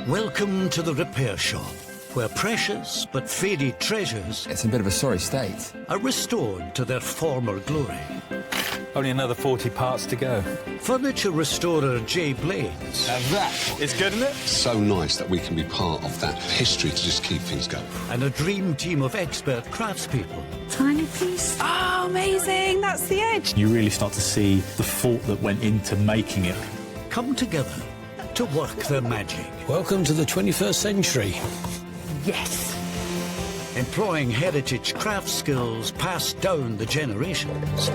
Welcome to the repair shop, where precious but faded treasures It's in a bit of a sorry state. are restored to their former glory. Only another 40 parts to go. Furniture restorer Jay Blades Now that is good, isn't it? So nice that we can be part of that history to just keep things going. and a dream team of expert craftspeople Tiny piece. Oh, amazing. That's the edge. You really start to see the thought that went into making it. come together to work their magic, Welcome to the 21st century. Yes. employing heritage craft skills passed down the generations.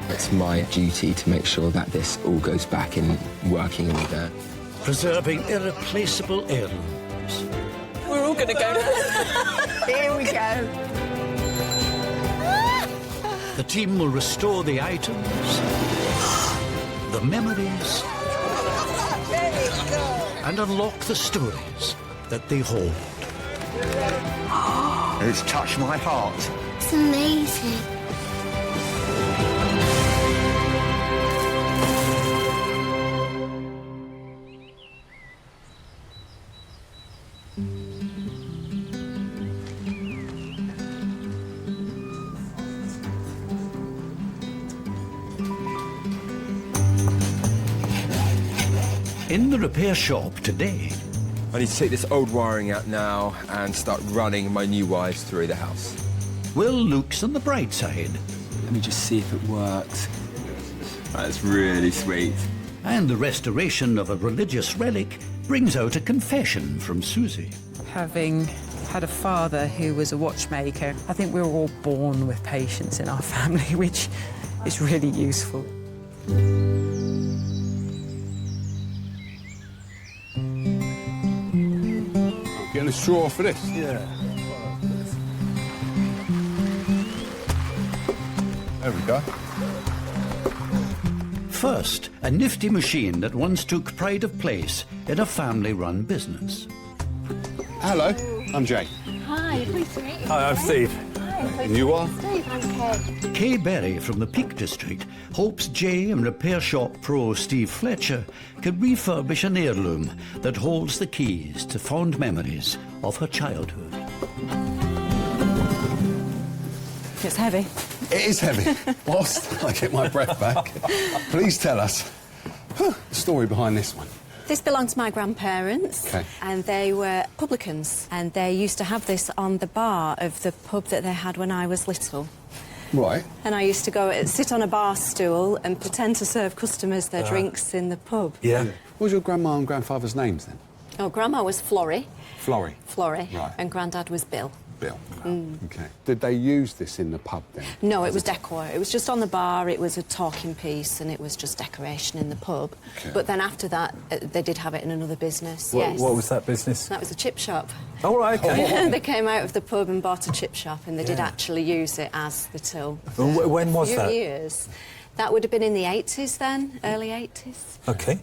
It's my duty to make sure that this all goes back in working order. Preserving irreplaceable heirlooms. We're all going to go. Here we go. The team will restore the items, the memories, and unlock the stories that they hold. It's touched my heart. It's amazing. In the repair shop today, I need to take this old wiring out now and start running my new wires through the house. Will looks on the bright side, Let me just see if it works. That's really sweet. and the restoration of a religious relic brings out a confession from Susie. Having had a father who was a watchmaker, I think we were all born with patience in our family, which is really useful. Getting a straw for this? Yeah. There we go. First, a nifty machine that once took pride of place in a family-run business. Hello, I'm Jay. Hi, pleased to meet you. Hi, I'm Steve. And you are? Steve, I'm Kaye. Kaye Berry from the Peak District hopes Jay and repair shop pro Steve Fletcher can refurbish an heirloom that holds the keys to fond memories of her childhood. It's heavy. It is heavy. Whilst I get my breath back, please tell us the story behind this one. This belonged to my grandparents, Okay. and they were publicans, and they used to have this on the bar of the pub that they had when I was little. Right. And I used to go sit on a bar stool and pretend to serve customers their drinks in the pub. Yeah. What was your grandma and grandfather's names then? Oh, Grandma was Florrie, Florrie. Right. And Grandad was Bill. Bill. Okay. Did they use this in the pub then? No, it was decor. It was just on the bar, it was a talking piece, and it was just decoration in the pub. Okay. But then after that, they did have it in another business, What, yes. what was that business? That was a chip shop. Oh, right, okay. They came out of the pub and bought a chip shop, and they did actually use it as the till. When was A that? few years. That would have been in the 80s then, early 80s. Okay.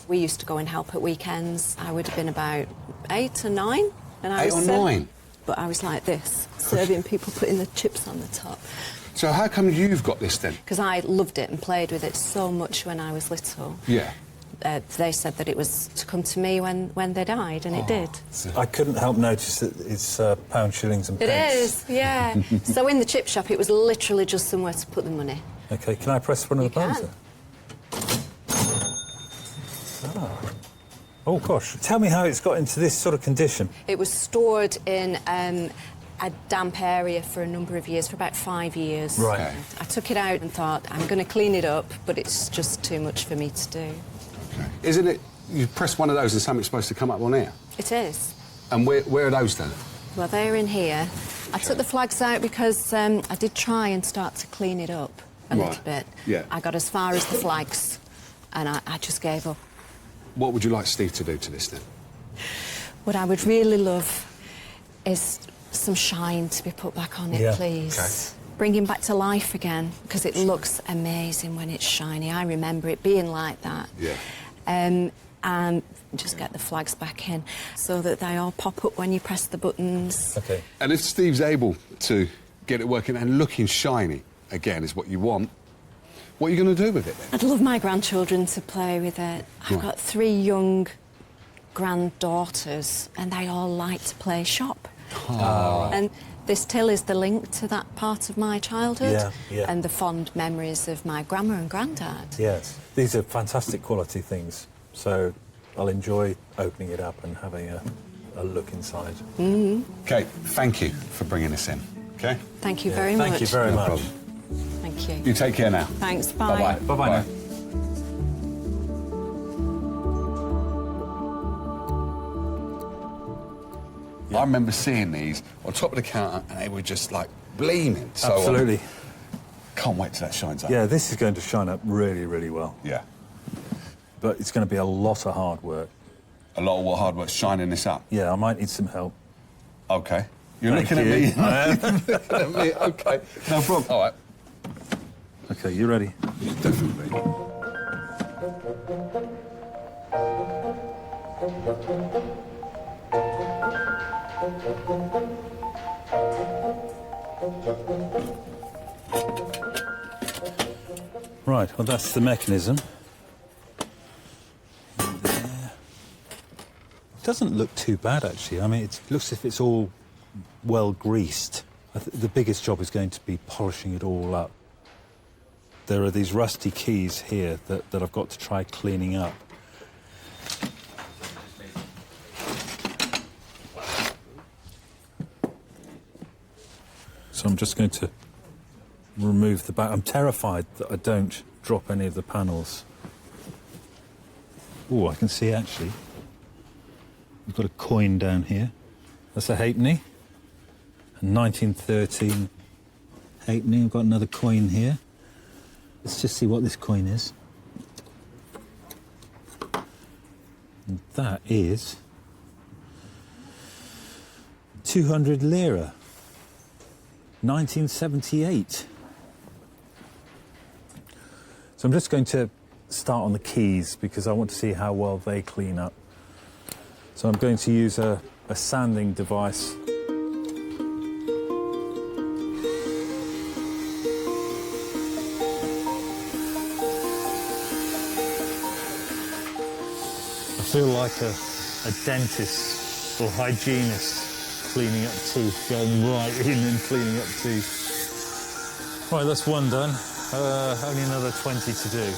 We used to go and help at weekends. I would have been about 8 or 9. And I 8 was or 9? But I was like this, serving people, putting the chips on the top. So how come you've got this then? Because I loved it and played with it so much when I was little. Yeah. They said that it was to come to me when they died, and it did. I couldn't help notice that it's pounds, shillings and It pence. is, yeah. So in the chip shop, it was literally just somewhere to put the money. Okay, can I press one of the buttons can. then? Oh, gosh. Tell me how it's got into this sort of condition. It was stored in a damp area for a number of years, for about 5 years. Right. Okay. I took it out and thought, I'm going to clean it up, but it's just too much for me to do. Okay. Isn't it, you press one of those and something's supposed to come up on air? It is. And where are those then? Well, they're in here. I took the flags out because I did try and start to clean it up a Right. little bit. Yeah. I got as far as the flags, and I just gave up. What would you like Steve to do to this then? What I would really love is some shine to be put back on it, Yeah. please. Okay. Bring him back to life again, because it looks amazing when it's shiny. I remember it being like that. Yeah. And just get the flags back in so that they all pop up when you press the buttons. Okay. And if Steve's able to get it working and looking shiny, again, is what you want, what are you going to do with it then? I'd love my grandchildren to play with it. I've Right. got 3 young granddaughters, and they all like to play shop. Oh. And this till is the link to that part of my childhood and the fond memories of my grandma and granddad. Yes, these are fantastic quality things, so I'll enjoy opening it up and having a look inside. Kate, thank you for bringing this in, OK? Thank you very much. Thank you very much. Problem. Thank you. You take care now. Thanks, bye. Bye-bye. Bye-bye now. I remember seeing these on top of the counter and they were just, like, gleaming. So, Absolutely. Can't wait till that shines up. Yeah, this is going to shine up really, really well. Yeah. But it's going to be a lot of hard work. A lot of hard work shining this up. Yeah, I might need some help. OK. You're Thank looking you. at me. I am. You're looking at me. OK. No problem. All right. OK, you ready? Definitely. Right, well, that's the mechanism. There. It doesn't look too bad, actually. I mean, it looks as if it's all well greased. The biggest job is going to be polishing it all up. There are these rusty keys here that I've got to try cleaning up. So I'm just going to remove the back. I'm terrified that I don't drop any of the panels. Oh, I can see actually. We've got a coin down here. That's a halfpenny. A 1913 halfpenny. We've got another coin here. Let's just see what this coin is. And that is 200 lira. 1978. So I'm just going to start on the keys because I want to see how well they clean up. So I'm going to use a sanding device. I feel like a dentist or hygienist cleaning up teeth, going right in and cleaning up teeth. Right, that's one done. Only another 20 to do.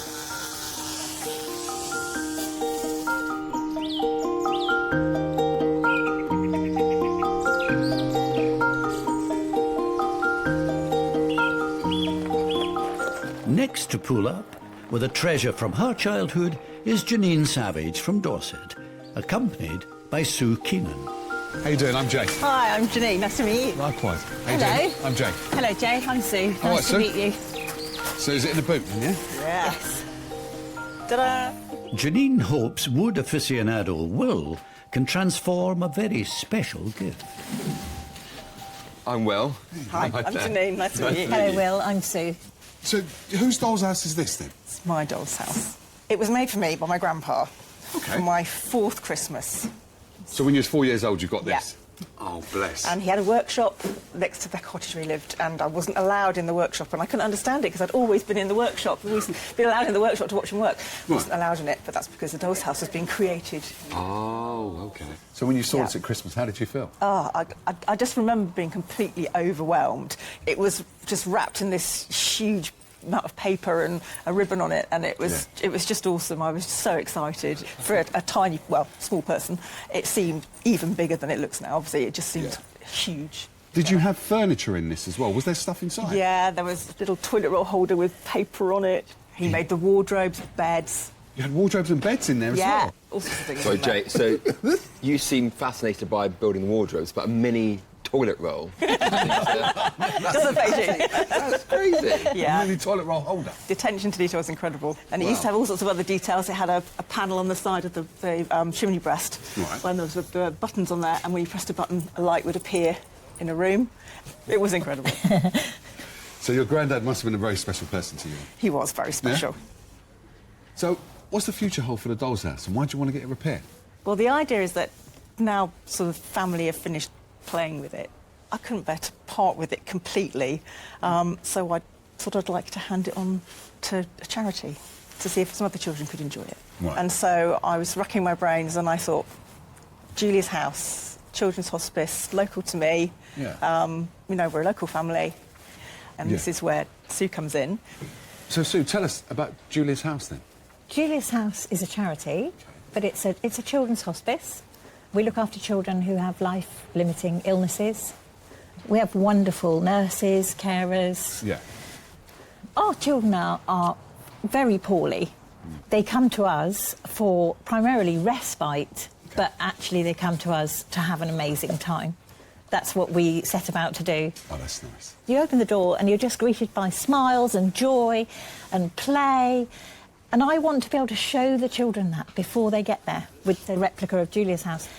Next to pull up, with a treasure from her childhood, is Janine Savage from Dorset, accompanied by Sue Keenan. How you doing? I'm Jay. Hi, I'm Janine. Nice to meet you. Likewise. How you Hello. doing? I'm Jay. Hello, Jay. I'm Sue. Nice All right, to Sue. meet you. So is it in the boot then, yeah? Yes. Ta-da! Janine hopes wood aficionado Will can transform a very special gift. I'm Will. Hi, I'm Janine. Nice to meet you. Hello, Will. I'm Sue. So whose doll's house is this then? It's my doll's house. It was made for me by my grandpa. Okay. For my 4th Christmas. So when you was 4 years old, you got Yeah. this? Oh, bless. And he had a workshop next to the cottage where he lived, and I wasn't allowed in the workshop, and I couldn't understand it because I'd always been in the workshop. I've always been allowed in the workshop to watch him work. Wasn't allowed in it, but that's because the doll's house has been created. Oh, OK. So when you saw this at Christmas, how did you feel? Oh, I just remember being completely overwhelmed. It was just wrapped in this huge amount of paper and a ribbon on it, and it was just awesome. I was so excited. For a tiny, well, small person, it seemed even bigger than it looks now. Obviously, it just seemed huge. Did you have furniture in this as well? Was there stuff inside? Yeah, there was a little toilet roll holder with paper on it. He made the wardrobes, beds. You had wardrobes and beds in there as well? All sorts of things. Sorry, in there. Jay, so you seem fascinated by building wardrobes, but a mini toilet roll. Doesn't faze you. That's crazy. Yeah. A mini toilet roll holder. The attention to detail was incredible. And it used to have all sorts of other details. It had a panel on the side of the chimney breast. Right. When there were buttons on there, and when you pressed a button, a light would appear in a room. It was incredible. So your granddad must have been a very special person to you. He was very special. Yeah? So what's the future hold for the doll's house, and why do you want to get it repaired? Well, the idea is that now sort of family have finished playing with it, I couldn't bear to part with it completely. So I thought I'd like to hand it on to a charity to see if some other children could enjoy it. Right. And so I was racking my brains and I thought, Julia's House, children's hospice, local to me. Yeah. You know, we're a local family, and this is where Sue comes in. So, Sue, tell us about Julia's House, then. Julia's House is a charity, but it's a children's hospice. We look after children who have life-limiting illnesses. We have wonderful nurses, carers. Yeah. Our children are very poorly. They come to us for primarily respite, but actually they come to us to have an amazing time. That's what we set about to do. Oh, that's nice. You open the door and you're just greeted by smiles and joy and play. And I want to be able to show the children that before they get there with the replica of Julia's House.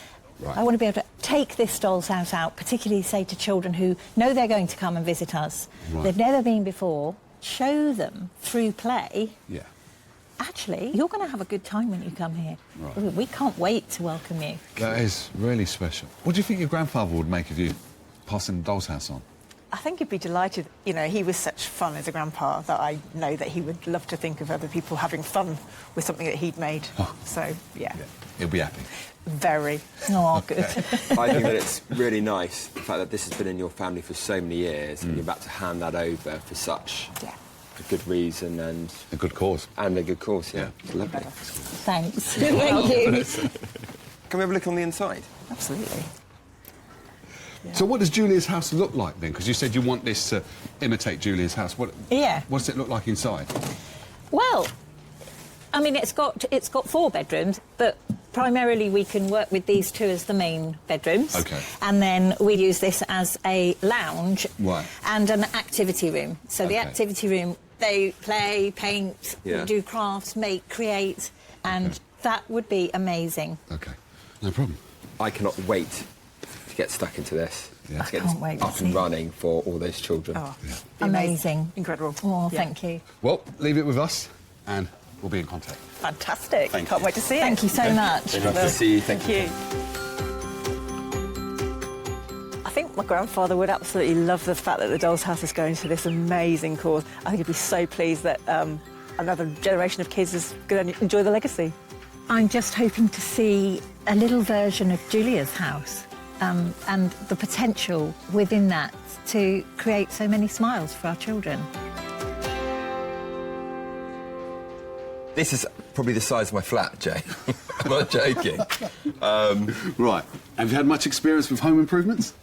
Right. I want to be able to take this doll's house out, particularly, say, to children who know they're going to come and visit us. Right. They've never been before. Show them through play. Yeah. Actually, you're going to have a good time when you come here. Right. We can't wait to welcome you. That is really special. What do you think your grandfather would make of you passing the Doll's House on? I think he'd be delighted. You know, he was such fun as a grandpa that I know that he would love to think of other people having fun with something that he'd made. Oh. So, yeah. He'll be happy. Very. Oh, good. I think that it's really nice, the fact that this has been in your family for so many years and you're about to hand that over for such a good reason and... A good cause. And a good cause, yeah. It's lovely. Thanks. Thank you. Can we have a look on the inside? Absolutely. Yeah. So what does Julia's House look like, then? Because you said you want this to imitate Julia's House. What does it look like inside? Well, I mean, it's got 4 bedrooms, but primarily we can work with these 2 as the main bedrooms. OK. And then we use this as a lounge Right. and an activity room. So the activity room, they play, paint, do crafts, make, create, and that would be amazing. OK, no problem. I cannot wait to get stuck into this. Yeah. To get this up and running for all those children. Oh, amazing. Incredible. Oh, thank you. Well, leave it with us, and we'll be in contact. Fantastic. Can't wait to see it. Thank you so much. Very nice to see you. Thank you. I think my grandfather would absolutely love the fact that the Doll's House is going to this amazing cause. I think he'd be so pleased that another generation of kids is going to enjoy the legacy. I'm just hoping to see a little version of Julia's House and the potential within that to create so many smiles for our children. This is probably the size of my flat, Jay. I'm not joking. Right. Have you had much experience with home improvements?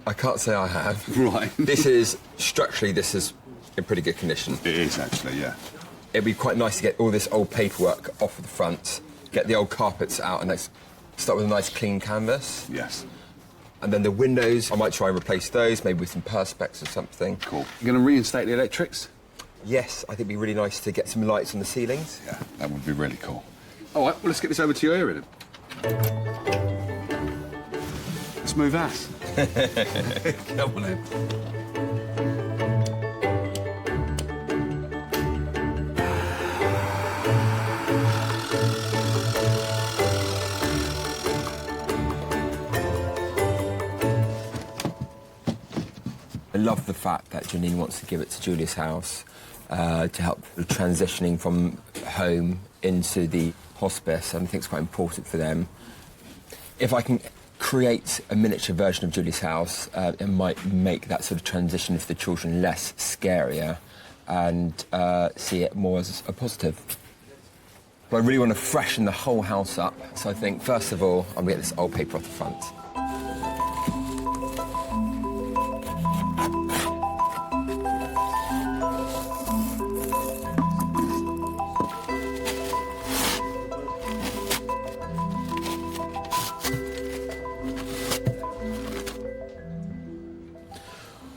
I can't say I have. Right. Structurally, this is in pretty good condition. It is, actually, yeah. It'd be quite nice to get all this old paperwork off of the front, get the old carpets out, and let's start with a nice clean canvas. Yes. And then the windows, I might try and replace those, maybe with some perspex or something. Cool. You're going to reinstate the electrics? Yes, I think it'd be really nice to get some lights on the ceilings. Yeah, that would be really cool. All right, well, let's get this over to your area, then. Smooth ass. Come on in. I love the fact that Janine wants to give it to Julia's House to help with transitioning from home into the hospice. I think it's quite important for them. If I can create a miniature version of Julia's House, it might make that sort of transition for the children less scarier and see it more as a positive. But I really want to freshen the whole house up, so I think, first of all, I'm going to get this old paper off the front.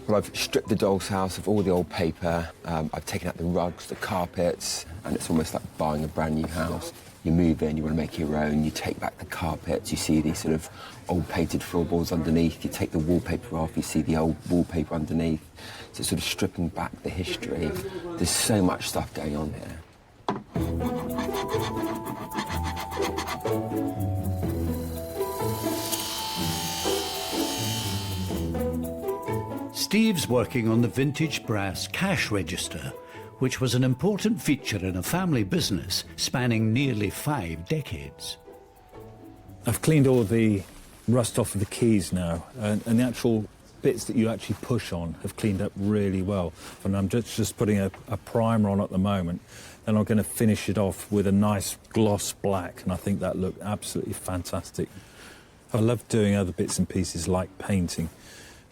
Well, I've stripped the doll's house of all the old paper, I've taken out the rugs, the carpets, and it's almost like buying a brand new house. You move in, you want to make it your own, you take back the carpets, you see these sort of old painted floorboards underneath, you take the wallpaper off, you see the old wallpaper underneath. So it's sort of stripping back the history. There's so much stuff going on here. Steve's working on the vintage brass cash register, which was an important feature in a family business spanning nearly 5 decades. I've cleaned all the rust off of the keys now, and the actual bits that you actually push on have cleaned up really well. And I'm just putting a primer on at the moment, and I'm going to finish it off with a nice gloss black, and I think that looked absolutely fantastic. I love doing other bits and pieces like painting,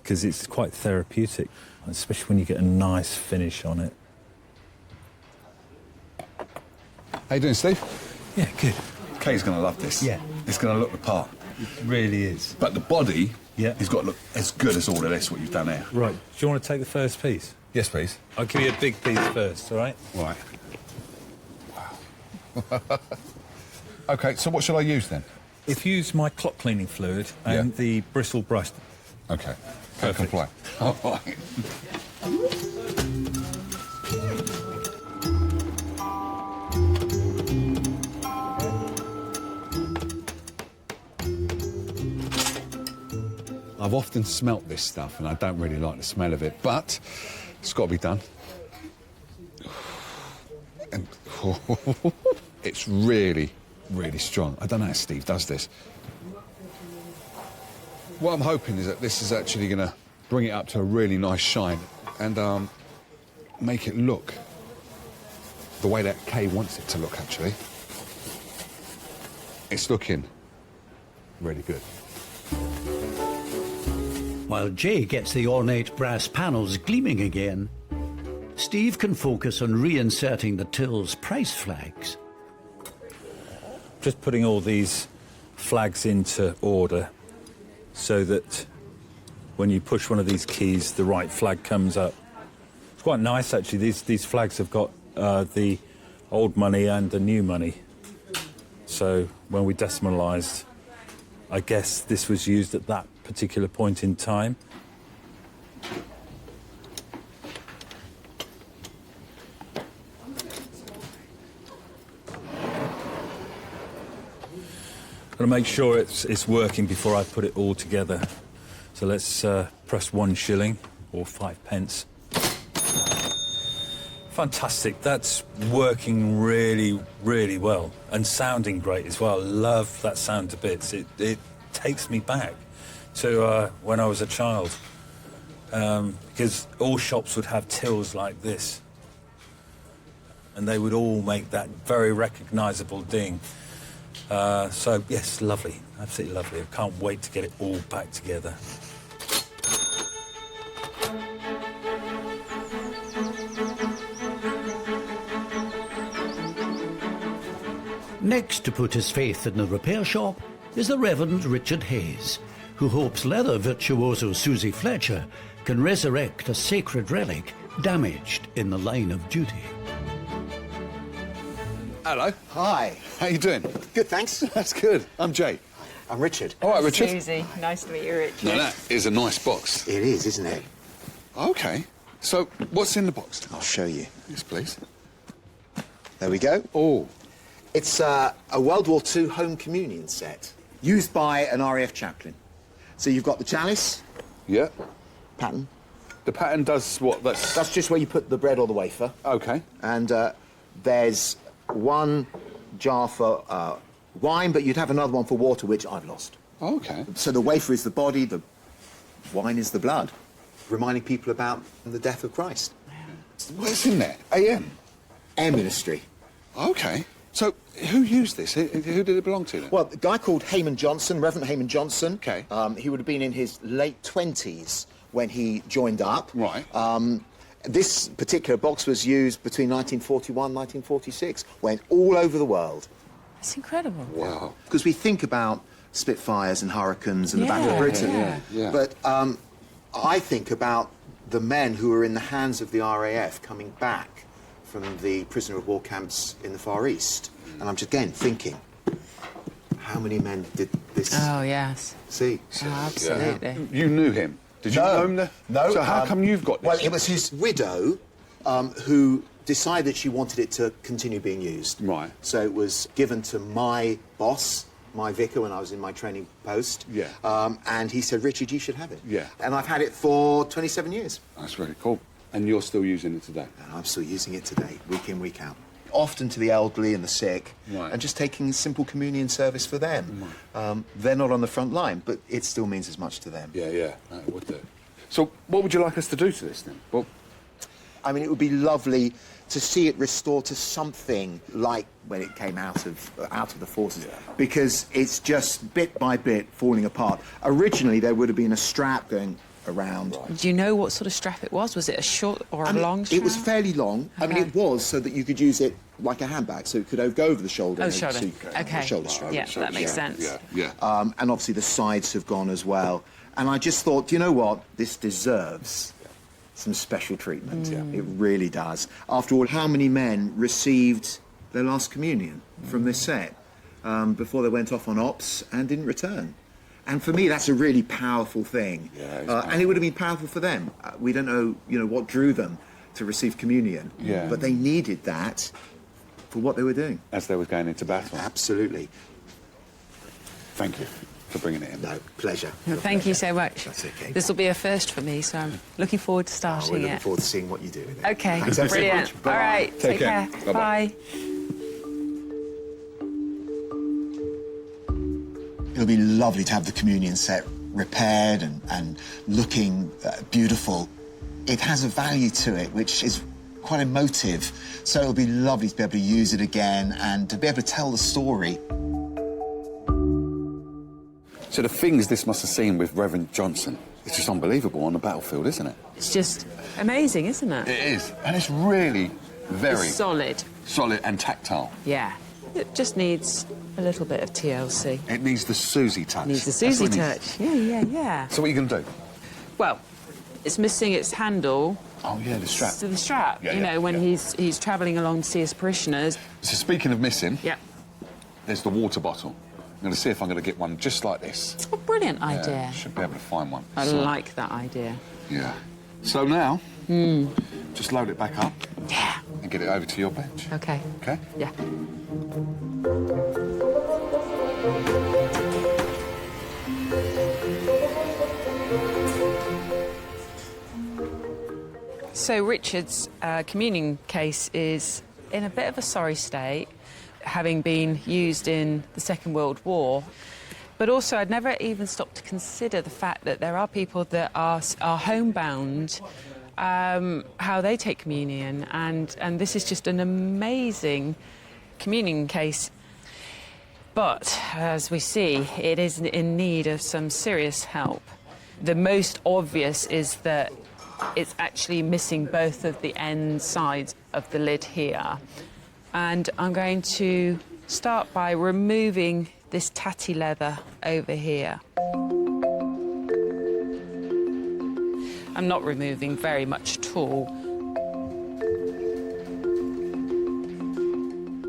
because it's quite therapeutic, especially when you get a nice finish on it. How you doing, Steve? Yeah, good. Kaye's going to love this. Yeah. It's going to look the part. It really is. But the body Yeah. has got to look as good as all of this, what you've done here. Right. Do you want to take the first piece? Yes, please. I'll give you a big piece first, all right? Right. Wow. OK, so what shall I use then? If you use my clock cleaning fluid and the bristle brush. OK. Go comply. All right. I've often smelt this stuff and I don't really like the smell of it, but it's got to be done. And it's really, really strong. I don't know how Steve does this. What I'm hoping is that this is actually going to bring it up to a really nice shine and make it look the way that Kaye wants it to look, actually. It's looking really good. While Jay gets the ornate brass panels gleaming again, Steve can focus on reinserting the till's price flags. Just putting all these flags into order so that when you push one of these keys, the right flag comes up. It's quite nice, actually. These flags have got the old money and the new money. So when we decimalised, I guess this was used at that particular point in time. Got to make sure it's working before I put it all together. So let's press 1 shilling or 5 pence. Fantastic. That's working really, really well and sounding great as well. Love that sound to bits. It takes me back to when I was a child, because all shops would have tills like this, and they would all make that very recognisable ding. So, yes, lovely, absolutely lovely. I can't wait to get it all back together. Next to put his faith in the repair shop is the Reverend Richard Hayes, who hopes leather virtuoso Susie Fletcher can resurrect a sacred relic damaged in the line of duty. Hello. Hi. How you doing? Good, thanks. That's good. I'm Jay. I'm Richard. All right, Richard. Susie, nice to meet you, Richard. Now, that is a nice box. It is, isn't it? OK. So, what's in the box? I'll show you. Yes, please. There we go. Oh. It's a World War II home communion set, used by an RAF chaplain. So you've got the chalice. Yeah. Pattern. The pattern does what? That's just where you put the bread or the wafer. OK. And there's one jar for wine, but you'd have another one for water, which I've lost. OK. So the wafer is the body, the wine is the blood, reminding people about the death of Christ. What's in there? AM? Air ministry. OK. So, who used this? Who did it belong to then? Well, a guy called Hayman Johnson, Reverend Hayman Johnson. OK. He would have been in his late 20s when he joined up. Right. This particular box was used between 1941 and 1946, went all over the world. It's incredible. Wow. Because we think about Spitfires and Hurricanes and the Battle of Britain. Yeah. But I think about the men who were in the hands of the RAF coming back from the prisoner of war camps in the Far East. And I'm just, again, thinking, how many men did this Oh, yes. see? Oh, absolutely. Yeah. You knew him? Did you know him? No. So how come you've got this? Well, it was his widow who decided she wanted it to continue being used. Right. So it was given to my boss, my vicar, when I was in my training post. Yeah. And he said, Richard, you should have it. Yeah. And I've had it for 27 years. That's very cool. And you're still using it today? And I'm still using it today, week in, week out. often to the elderly and the sick, Right. and just taking a simple communion service for them. They're not on the front line, but it still means as much to them. Yeah, no, it would do. So what would you like us to do to this, then? Well, I mean, it would be lovely to see it restored to something like when it came out of the forces, because it's just bit by bit falling apart. Originally, there would have been a strap going around. Do you know what sort of strap it was? Was it a short or a long strap? It was fairly long. I mean, it was so that you could use it like a handbag, so it could go over the shoulder. Oh, shoulder. So you could have Okay. a shoulder strap. Yeah, that makes sense. Yeah. And obviously the sides have gone as well. And I just thought, you know what? This deserves some special treatment. It really does. After all, how many men received their last communion from this set before they went off on ops and didn't return? And for me, that's a really powerful thing. And it would have been powerful for them. We don't know, what drew them to receive communion. But they needed that for what they were doing. As they were going into battle. Absolutely. Thank you for bringing it in. No, pleasure. Well, thank you so much. That's okay. This will be a first for me, so I'm looking forward to starting We're looking it. forward to seeing what you do with it. Okay, Thanks ever so brilliant. much. All Bye. right, take care. Bye-bye. Bye. It'll be lovely to have the communion set repaired and looking beautiful. It has a value to it, which is quite emotive. So it'll be lovely to be able to use it again and to be able to tell the story. So the things this must have seen with Reverend Johnson, it's just unbelievable on the battlefield, isn't it? It's just amazing, isn't it? It is. And it's really very... It's solid. Solid and tactile. Yeah. It just needs a little bit of TLC. It needs the Susie touch. Needs the That's Susie what it needs. touch. Yeah. So what are you going to do? Well, it's missing its handle. Oh, yeah, the strap. So the strap, Yeah, when he's travelling along to see his parishioners. So speaking of missing... Yeah. There's the water bottle. I'm going to see if I'm going to get one just like this. Oh, brilliant idea. Yeah, should be able to find one. I So- like that idea. Yeah. So now, just load it back up. Yeah. And get it over to your bench. Okay. Okay? Yeah. So Richard's communion case is in a bit of a sorry state, having been used in the Second World War. But also, I'd never even stopped to consider the fact that there are people that are homebound, how they take communion, and this is just an amazing communion case. But, as we see, it is in need of some serious help. The most obvious is that it's actually missing both of the end sides of the lid here. And I'm going to start by removing this tatty leather over here. I'm not removing very much at all.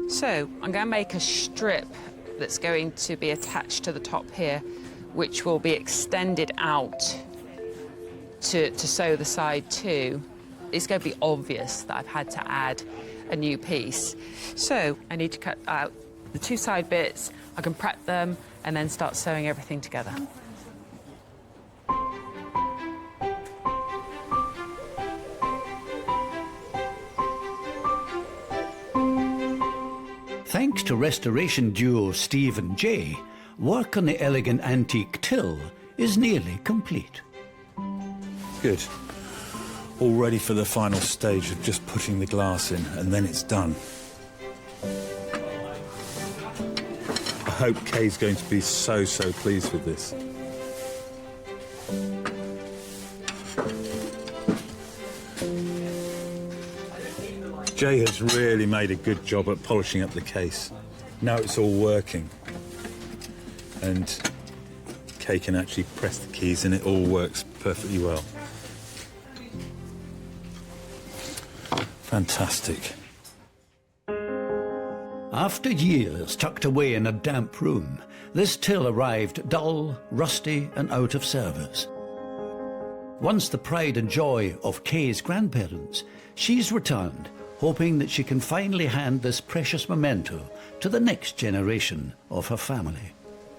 So I'm going to make a strip that's going to be attached to the top here, which will be extended out to sew the side to. It's going to be obvious that I've had to add a new piece. So I need to cut out the two side bits, I can prep them and then start sewing everything together. Thanks to restoration duo Steve and Jay, work on the elegant antique till is nearly complete. Good. All ready for the final stage of just putting the glass in, and then it's done. I hope Kaye's going to be so pleased with this. Jay has really made a good job at polishing up the case. Now it's all working. And Kaye can actually press the keys and it all works perfectly well. Fantastic. After years tucked away in a damp room, this till arrived dull, rusty and out of service. Once the pride and joy of Kaye's grandparents, she's returned, hoping that she can finally hand this precious memento to the next generation of her family.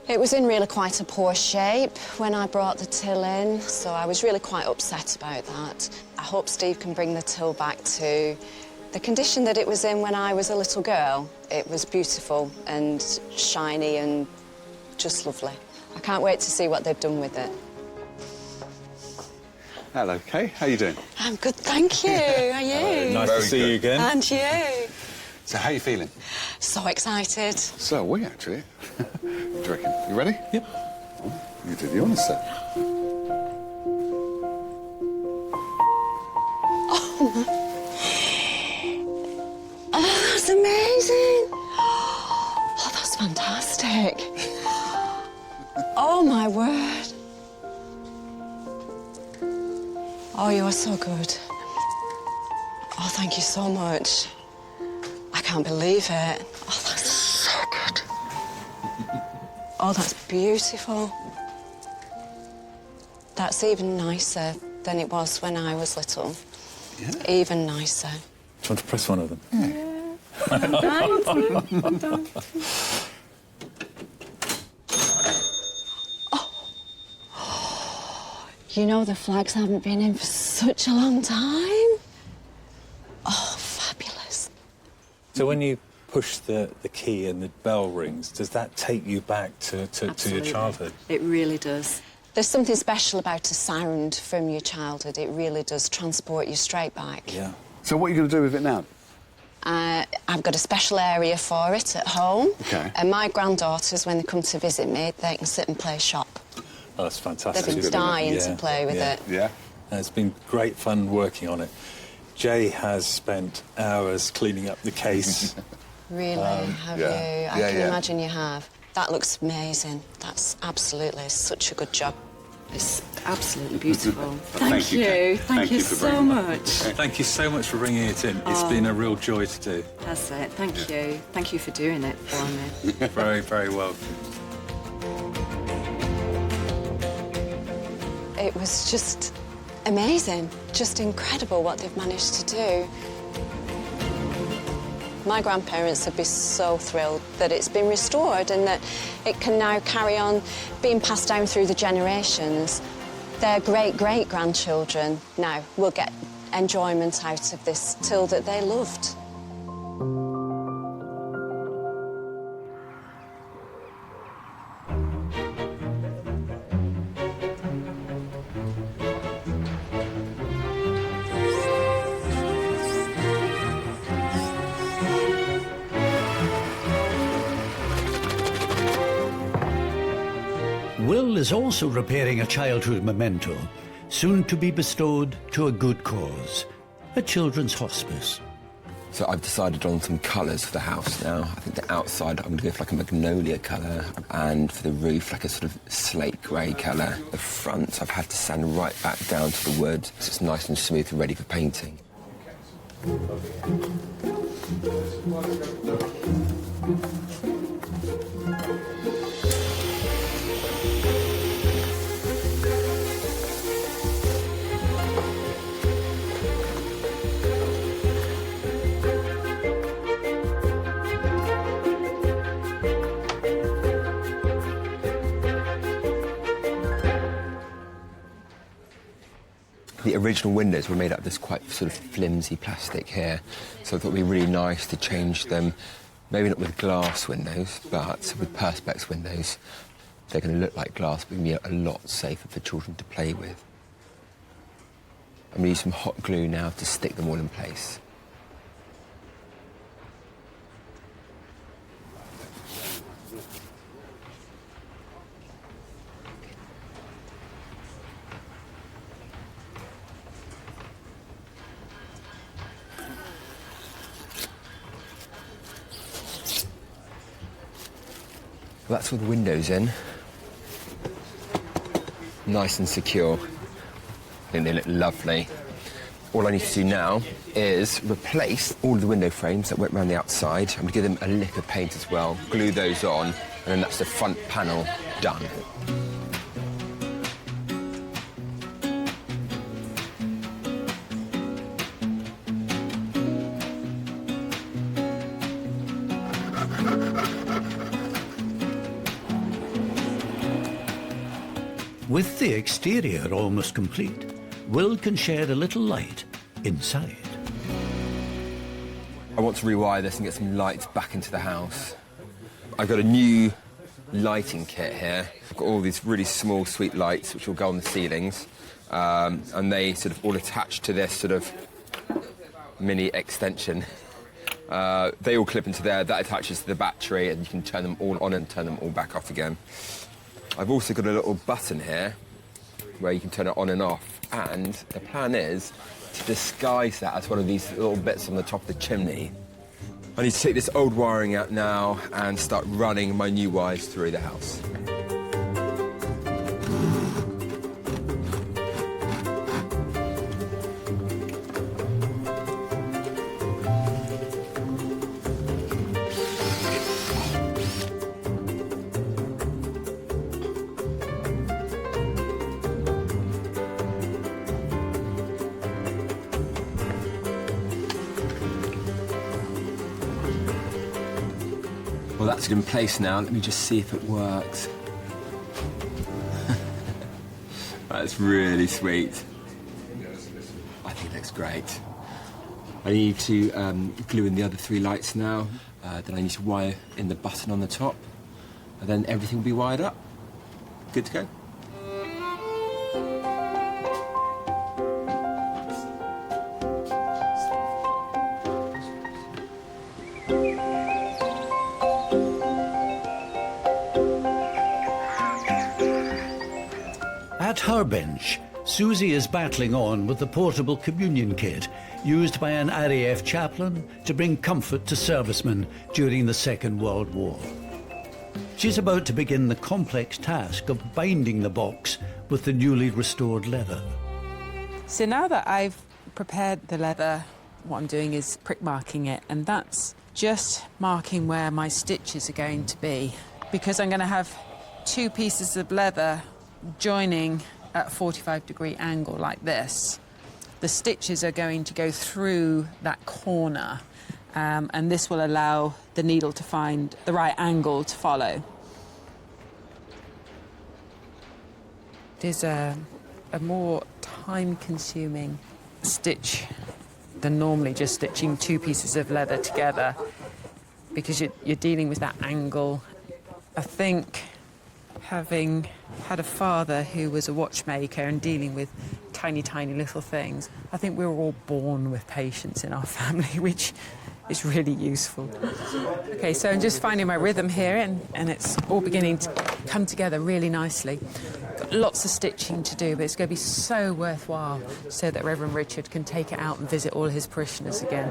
It was in really quite a poor shape when I brought the till in, so I was really quite upset about that. I hope Steve can bring the till back to The condition that it was in when I was a little girl, it was beautiful and shiny and just lovely. I can't wait to see what they've done with it. Hello, Kay. How you doing? I'm good, thank you. How are you? Nice to see you again. And you. So, how you feeling? So excited. So are we, actually. What do you reckon? You ready? Yep. You do the honours, sir. Oh, that's amazing. Oh, that's fantastic. Oh, my word. Oh, you are so good. Oh, thank you so much. I can't believe it. Oh, that's so good. Oh, that's beautiful. That's even nicer than it was when I was little. Yeah. Even nicer. Do you want to press one of them? You know, the flags haven't been in for such a long time. Oh, fabulous. So when you push the key and the bell rings, does that take you back to your childhood? It really does. There's something special about a sound from your childhood. It really does transport you straight back. Yeah. So what are you going to do with it now? I've got a special area for it at home. OK. And my granddaughters, when they come to visit me, they can sit and play shop. Oh, that's fantastic. They've been dying to play with it. Yeah. It's been great fun working on it. Jay has spent hours cleaning up the case. Really, have you? I can imagine you have. That looks amazing. That's absolutely such a good job. It's absolutely beautiful. Thank you. Thank you for so bringing much. Thank you so much for bringing it in. It's been a real joy to do. That's it. Thank you. Thank you for doing it for me. Very, very welcome. It was just amazing, just incredible what they've managed to do. My grandparents would be so thrilled that it's been restored and that it can now carry on being passed down through the generations. Their great-great-grandchildren now will get enjoyment out of this till that they loved. Will is also repairing a childhood memento, soon to be bestowed to a good cause, a children's hospice. So I've decided on some colours for the house now. I think the outside I'm going to go for like a magnolia colour, and for the roof like a sort of slate grey colour. The front I've had to sand right back down to the wood, so it's nice and smooth and ready for painting. The original windows were made out of this quite sort of flimsy plastic here, so I thought it would be really nice to change them, maybe not with glass windows, but with perspex windows. They're going to look like glass, but be a lot safer for children to play with. I'm going to use some hot glue now to stick them all in place. Well, that's all the windows in. Nice and secure. I think they look lovely. All I need to do now is replace all of the window frames that went around the outside. I'm going to give them a lick of paint as well, glue those on, and then that's the front panel done. With the exterior almost complete, Will can shed a little light inside. want to rewire this and get some lights back into the house. I've got a new lighting kit here. I've got all these really small, sweet lights which will go on the ceilings, and they sort of all attach to this sort of mini extension. They all clip into there. That attaches to the battery, and you can turn them all on and turn them all back off again. I've also got a little button here where you can turn it on and off, and the plan is to disguise that as one of these little bits on the top of the chimney. I need to take this old wiring out now and start running my new wires through the house. Well, that's in place now. Let me just see if it works. That's really sweet. I think it looks great. I need to glue in the other 3 lights now. Then I need to wire in the button on the top. And then everything will be wired up. Good to go. At her bench, Susie is battling on with the portable communion kit used by an RAF chaplain to bring comfort to servicemen during the Second World War. She's about to begin the complex task of binding the box with the newly restored leather. So now that I've prepared the leather, what I'm doing is prick marking it, and that's just marking where my stitches are going to be, because I'm going to have 2 pieces of leather joining at a 45-degree angle like this. The stitches are going to go through that corner, and this will allow the needle to find the right angle to follow. It is a more time-consuming stitch than normally just stitching 2 pieces of leather together, because you're dealing with that angle. I think, having had a father who was a watchmaker and dealing with tiny, tiny little things, I think we were all born with patience in our family, which is really useful. OK, so I'm just finding my rhythm here, and it's all beginning to come together really nicely. Got lots of stitching to do, but it's going to be so worthwhile so that Reverend Richard can take it out and visit all his parishioners again.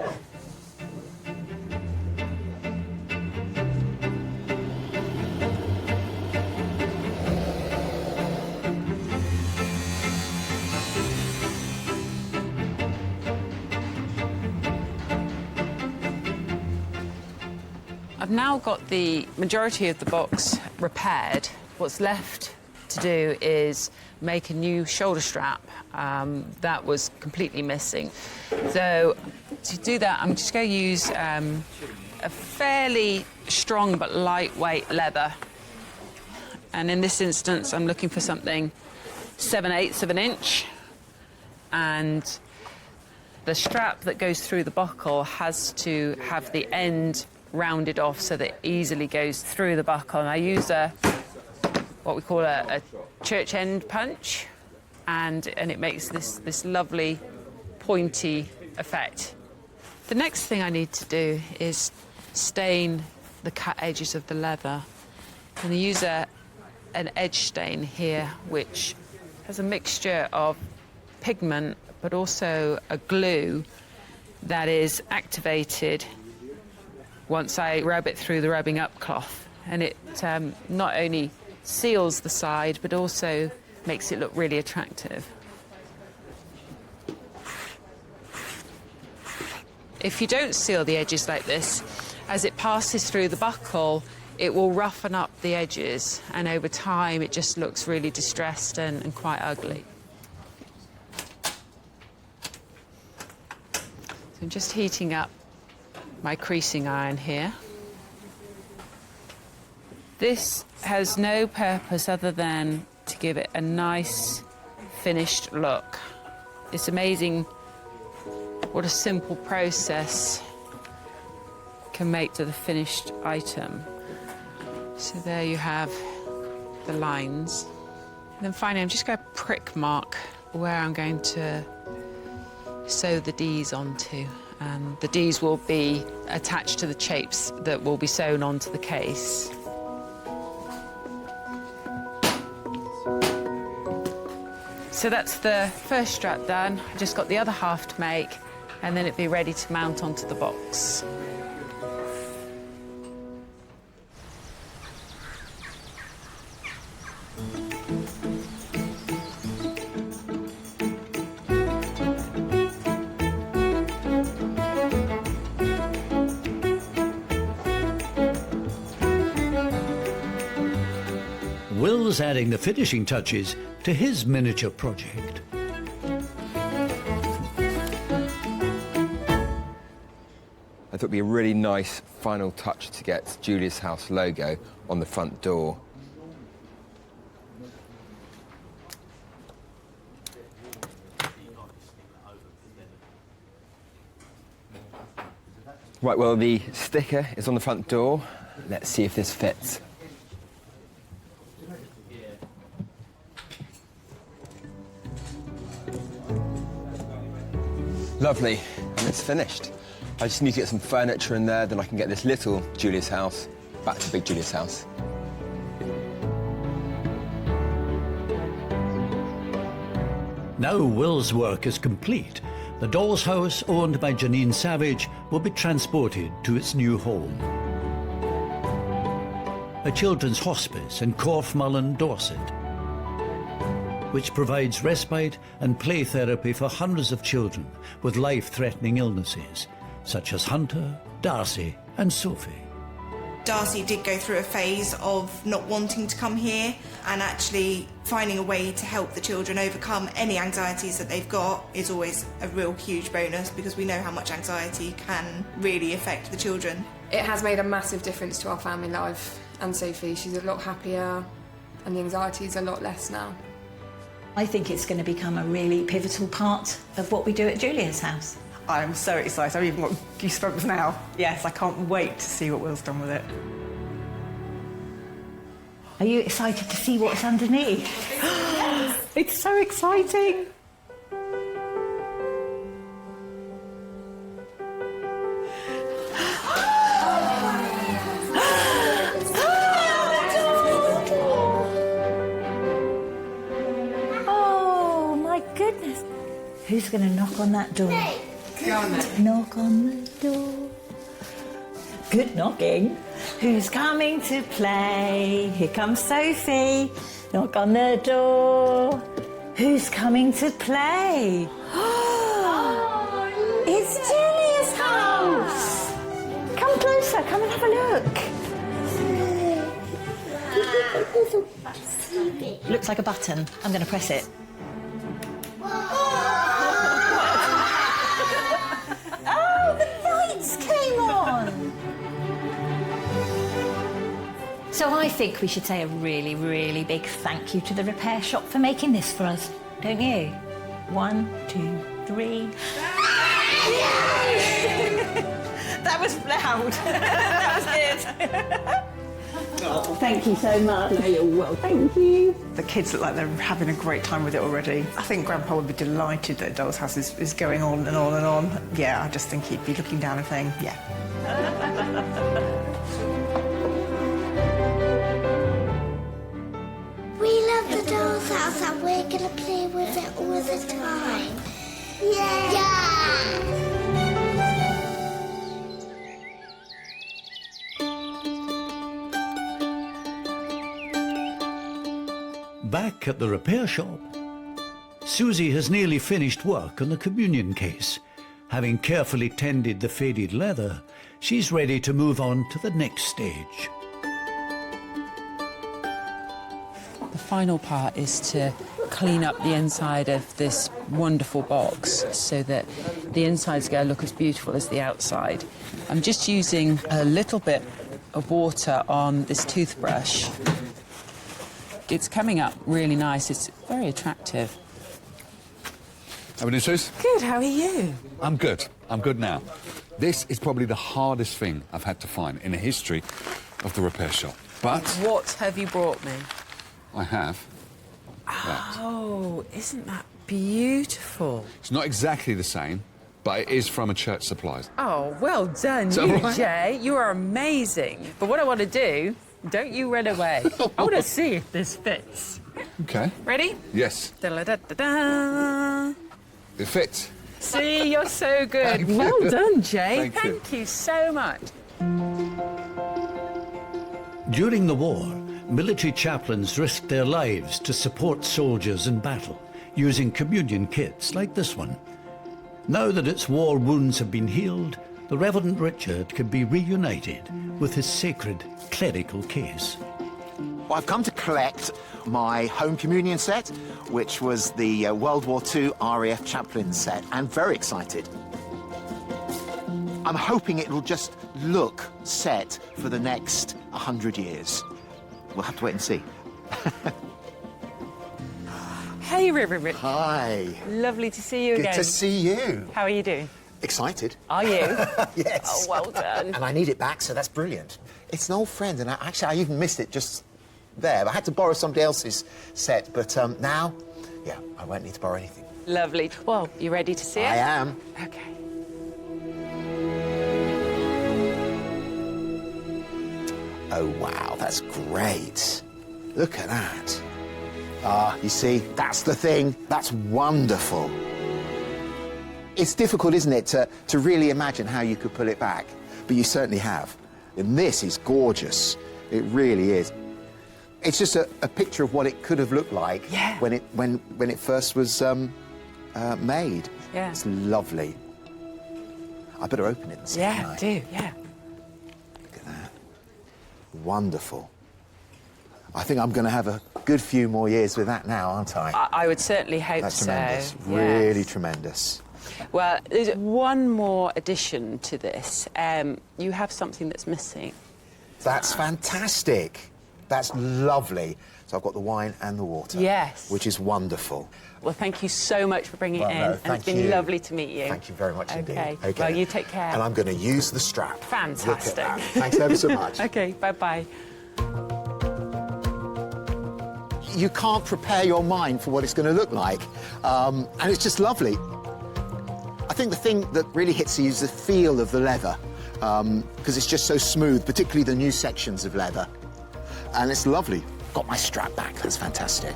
I've now got the majority of the box repaired. What's left to do is make a new shoulder strap that was completely missing. So to do that, I'm just going to use a fairly strong but lightweight leather. And in this instance, I'm looking for something 7/8 of an inch. And the strap that goes through the buckle has to have the end rounded off so that it easily goes through the buckle. And I use what we call a church end punch, and it makes this lovely pointy effect. The next thing I need to do is stain the cut edges of the leather, and I use an edge stain here which has a mixture of pigment but also a glue that is activated once I rub it through the rubbing up cloth, and it not only seals the side but also makes it look really attractive. If you don't seal the edges like this, as it passes through the buckle, it will roughen up the edges, and over time it just looks really distressed and quite ugly. So I'm just heating up my creasing iron here. This has no purpose other than to give it a nice finished look. It's amazing what a simple process can make to the finished item. So there you have the lines. And then finally, I'm just going to prick mark where I'm going to sew the Ds onto. And the Ds will be attached to the shapes that will be sewn onto the case. So that's the first strap done. I've just got the other half to make, and then it'll be ready to mount onto the box. Will's adding the finishing touches to his miniature project. I thought it'd be a really nice final touch to get Julia's House logo on the front door. Right, well, the sticker is on the front door. Let's see if this fits. Lovely, and it's finished. I just need to get some furniture in there, then I can get this little Julia's House back to big Julia's House. Now Will's work is complete. The doll's house, owned by Janine Savage, will be transported to its new home. A children's hospice in Corfmullen, Dorset, which provides respite and play therapy for hundreds of children with life-threatening illnesses, such as Hunter, Darcy and Sophie. Darcy did go through a phase of not wanting to come here, and actually finding a way to help the children overcome any anxieties that they've got is always a real huge bonus, because we know how much anxiety can really affect the children. It has made a massive difference to our family life, and Sophie, she's a lot happier and the anxiety is a lot less now. I think it's going to become a really pivotal part of what we do at Julia's House. I'm so excited. I've even got goosebumps now. Yes, I can't wait to see what Will's done with it. Are you excited to see what's underneath? It's so exciting. Oh, my goodness. Who's going to knock on that door? Knock on the door. Good knocking. Who's coming to play? Here comes Sophie. Knock on the door. Who's coming to play? It's Julia's house. Come closer. Come and have a look. Looks like a button. I'm going to press it. So I think we should say a really, really big thank you to the repair shop for making this for us, don't you? 1, 2, 3. That was loud. That was good. Oh, thank you so much. No, you're welcome. Thank you. The kids look like they're having a great time with it already. I think Grandpa would be delighted that Doll's House is going on and on and on. Yeah, I just think he'd be looking down and saying, yeah. We love the Doll's House and we're going to play with it all the time. Yeah! Back at the repair shop, Susie has nearly finished work on the communion case. Having carefully tended the faded leather, she's ready to move on to the next stage. The final part is to clean up the inside of this wonderful box so that the inside's going to look as beautiful as the outside. I'm just using a little bit of water on this toothbrush. It's coming up really nice. It's very attractive. How are you, Suze? Good, how are you? I'm good. I'm good now. This is probably the hardest thing I've had to find in the history of the repair shop. But What have you brought me? I have that. Oh, isn't that beautiful? It's not exactly the same, but it is from a church supplies. Oh, well done, Is that you, right? Jay. You are amazing. But what I want to do, don't you run away. I want to see if this fits. Okay. Ready? Yes. Da-la-da-da-da. It fits. See, you're so good. Thank you. Well done, Jay. Thank you. You so much. During the war, military chaplains risked their lives to support soldiers in battle, using communion kits like this one. Now that its war wounds have been healed, the Reverend Richard can be reunited with his sacred clerical case. Well, I've come to collect my home communion set, which was the World War II RAF chaplain set. I'm very excited. I'm hoping it'll just look set for the next 100 years. We'll have to wait and see. Hey, River. Hi. Lovely to see you Good again. to see you. How are you doing? Excited. Are you? Yes. Oh, well done. And I need it back, so that's brilliant. It's an old friend, and I even missed it just there. I had to borrow somebody else's set, but now, yeah, I won't need to borrow anything. Lovely. Well, you ready to see it? I am. Okay. Oh, wow, that's great. Look at that. Ah, you see, that's the thing. That's wonderful. It's difficult, isn't it, to really imagine how you could pull it back, but you certainly have. And this is gorgeous. It really is. It's just a picture of what it could have looked like when it first was made. Yeah. It's lovely. I better open it and see. Yeah, do, yeah. Look at that. Wonderful. I think I'm going to have a good few more years with that now, aren't I? I would certainly hope That's so. tremendous. Yes. Really tremendous. Well, there's one more addition to this. You have something that's missing. That's fantastic. That's lovely. So I've got the wine and the water. Yes. Which is wonderful. Well, thank you so much for bringing it in. No, and thank it's been you. lovely to meet you. Thank you very much indeed. Okay. Well, you take care. And I'm going to use the strap. Fantastic. Look at that. Thanks ever so much. Okay, bye-bye. You can't prepare your mind for what it's going to look like. And it's just lovely. I think the thing that really hits you is the feel of the leather, because it's just so smooth, particularly the new sections of leather. And it's lovely. Got my strap back. That's fantastic.